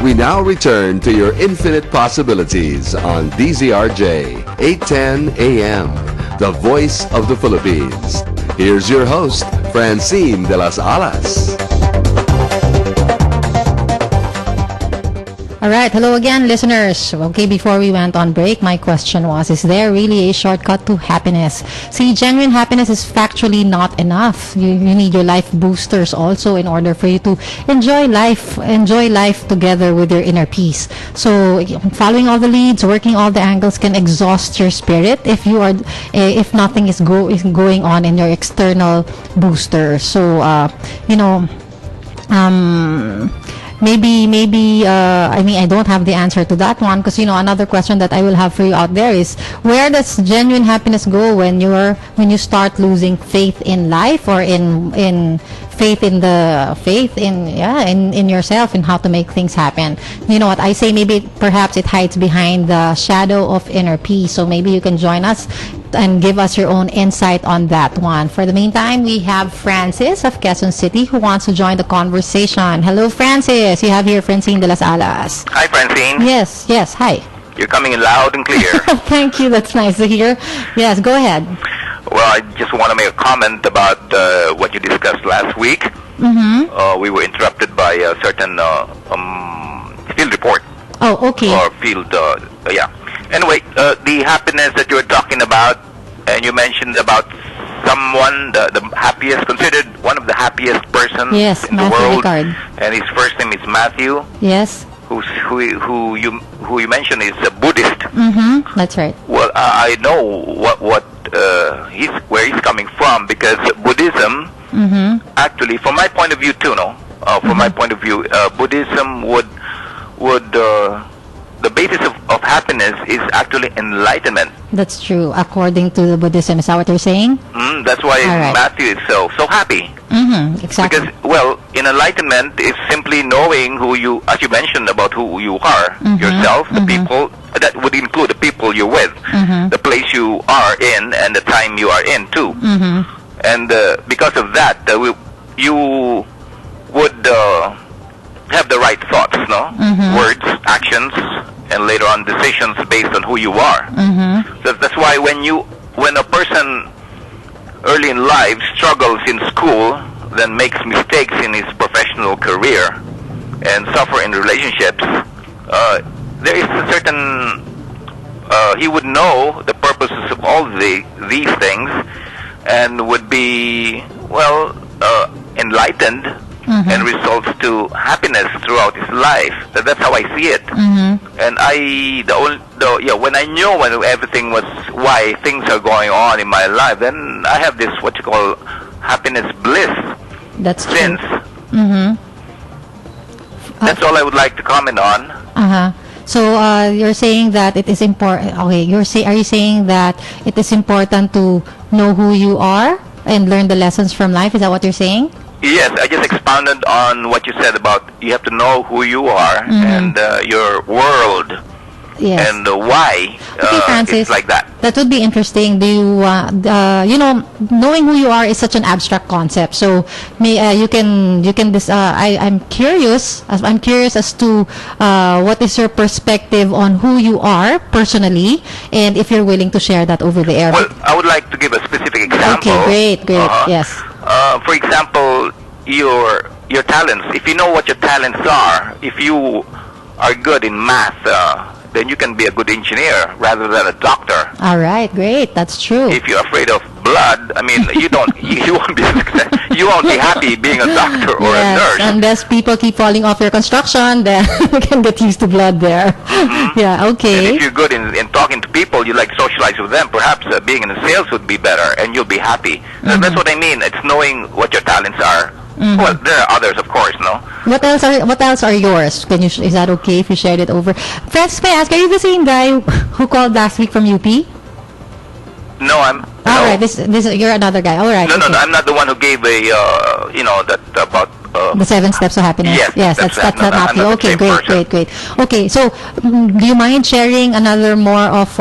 We now return to your infinite possibilities on DZRJ810 AM, the voice of the Philippines. Here's your host, Francine Delas. All right. Hello again, listeners. Okay, before we went on break, my question was, is there really a shortcut to happiness? See, genuine happiness is factually not enough. You need your life boosters also in order for you to enjoy life together with your inner peace. So, following all the leads, working all the angles can exhaust your spirit if if nothing is going on in your external booster. So, Maybe I don't have the answer to that one, because another question that I will have for you out there is, where does genuine happiness go when you start losing faith in life, or in faith in yourself and how to make things happen? You know what I say, perhaps it hides behind the shadow of inner peace. So maybe you can join us and give us your own insight on that one. For the meantime, we have Francis of Quezon City who wants to join the conversation. Hello, Francis. You have here Francine Delas. Hi, Francine. Yes, hi. You're coming in loud and clear. Thank you. That's nice to hear. Yes, go ahead. Well, I just want to make a comment about what you discussed last week. Mm-hmm. We were interrupted by a certain field report. Oh, okay. Or field, yeah. Anyway, the happiness that you were talking about, and you mentioned about someone, the happiest, considered one of the happiest persons in the world. Ricard. And his first name is Matthew. Yes. Who you mentioned is a Buddhist. Mm-hmm. That's right. Well, I know where he's coming from, because Buddhism, actually, from my point of view too, my point of view, Buddhism would the basis of happiness is actually enlightenment. That's true. According to the Buddhism, is that what you're saying? That's why Matthew is so happy. Exactly. Because, in enlightenment is simply knowing who you, as you mentioned about who you are, yourself, the people, that would include the people you're with, the place you are in, and the time you are in too. And because of that, you would have the right thoughts, words, actions, and later on decisions based on who you are. So that's why when a person early in life struggles in school, then makes mistakes in his professional career, and suffer in relationships, there is a certain he would know the purposes of all these things, and would be enlightened, and results to happiness throughout his life. That's how I see it. And when I knew when everything was, why things are going on in my life, then I have this what you call happiness bliss. That's since. True. That's all I would like to comment on. So you're saying that it is important. Okay, are you saying that it is important to know who you are and learn the lessons from life? Is that what you're saying? Yes, I just expounded on what you said about you have to know who you are and your world. Yes. And why Francis, it's like that. That would be interesting. Do you, knowing who you are is such an abstract concept. So, I'm curious. I'm curious as to what is your perspective on who you are personally, and if you're willing to share that over the air. Well, I would like to give a specific example. Okay, great. Yes. For example, your talents. If you know what your talents are, if you are good in math, then you can be a good engineer rather than a doctor. All right, great. That's true. If you're afraid of blood, I mean, you won't be happy being a doctor or a nurse. Unless people keep falling off your construction, then you can get used to blood there. Yeah, okay. And if you're good in talking to people, you like socialize with them, perhaps being in sales would be better, and you'll be happy. That's what I mean. It's knowing what your talents are. Well, there are others, of course, no? What else are yours? Is that okay if you shared it over? Francis, may I ask, are you the same guy who called last week from UP? No, I'm... All right, this you're another guy. All right. No, I'm not the one who gave that about The 7 steps of happiness. Yes, that's I'm not not happy. the Okay, same great, person. great. Okay, so do you mind sharing another more of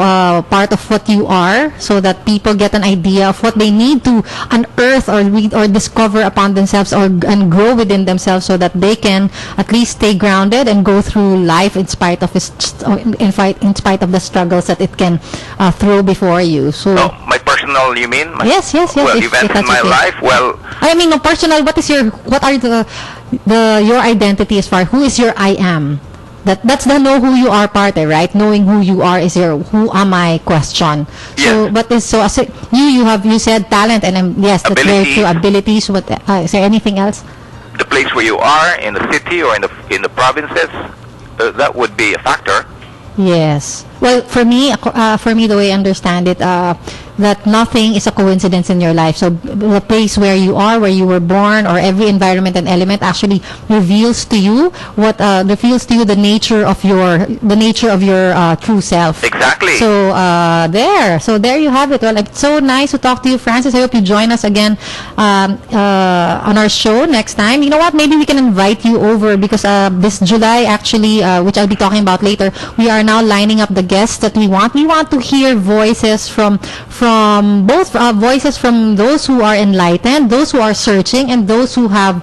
part of what you are, so that people get an idea of what they need to unearth or read or discover upon themselves, and grow within themselves, so that they can at least stay grounded and go through life in spite of in spite of the struggles that it can throw before you. So My personal, you mean? yes. Well, if events in that's my okay. life. Well, I mean, no, personal. What are your identity as far who is your I am? That's the know who you are part, right? Knowing who you are is your who am I question. So, Yes. but as you said talent, and yes, that's very Abilities. true. Abilities. What is there anything else? the place where you are in the city or in the provinces, that would be a factor. Yes. Well, for me, the way I understand it, that nothing is a coincidence in your life. So the place where you are, where you were born, or every environment and element actually reveals to you the nature of your true self. Exactly. So there you have it. Well, it's so nice to talk to you, Francis. I hope you join us again on our show next time. You know what? Maybe we can invite you over, because this July, actually, which I'll be talking about later, we are now lining up the guests that we want. We want to hear voices from both voices from those who are enlightened, those who are searching, and those who have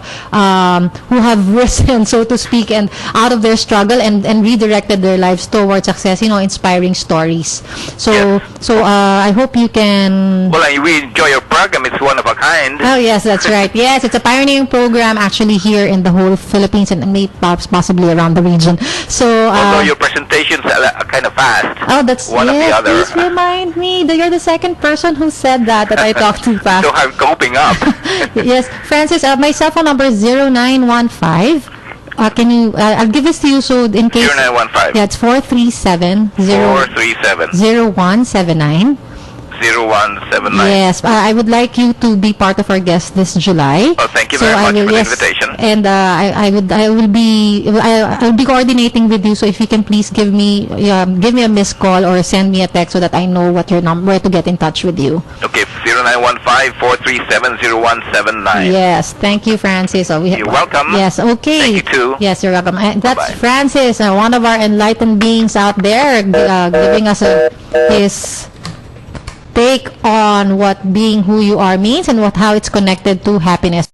risen, so to speak, and out of their struggle and redirected their lives towards success. Inspiring stories. So I hope you can. Well, we enjoy your program. It's one of a kind. Oh yes, that's right. Yes, it's a pioneering program actually here in the whole Philippines, and maybe possibly around the region. So Although your presentations are kind of fast. oh, that's one of the yes. other. Please remind me that you're the second person who said that I talk too fast. So I'm coping up. Yes, Francis. My cell phone number is 0915. Can you? I'll give this to you, so in case. 0915. Yeah, it's 437 437 0179. 0179. Yes, I would like you to be part of our guest this July. Oh, thank you very much for the invitation. And I'll be coordinating with you. So if you can please give me a missed call or send me a text, so that I know where to get in touch with you. Okay, 0915-437-0179. Yes, thank you, Francis. You're welcome. Yes, okay. Thank you too. Yes, you're welcome. And that's Bye-bye. Francis, one of our enlightened beings out there, giving us his take on what being who you are means, and how it's connected to happiness.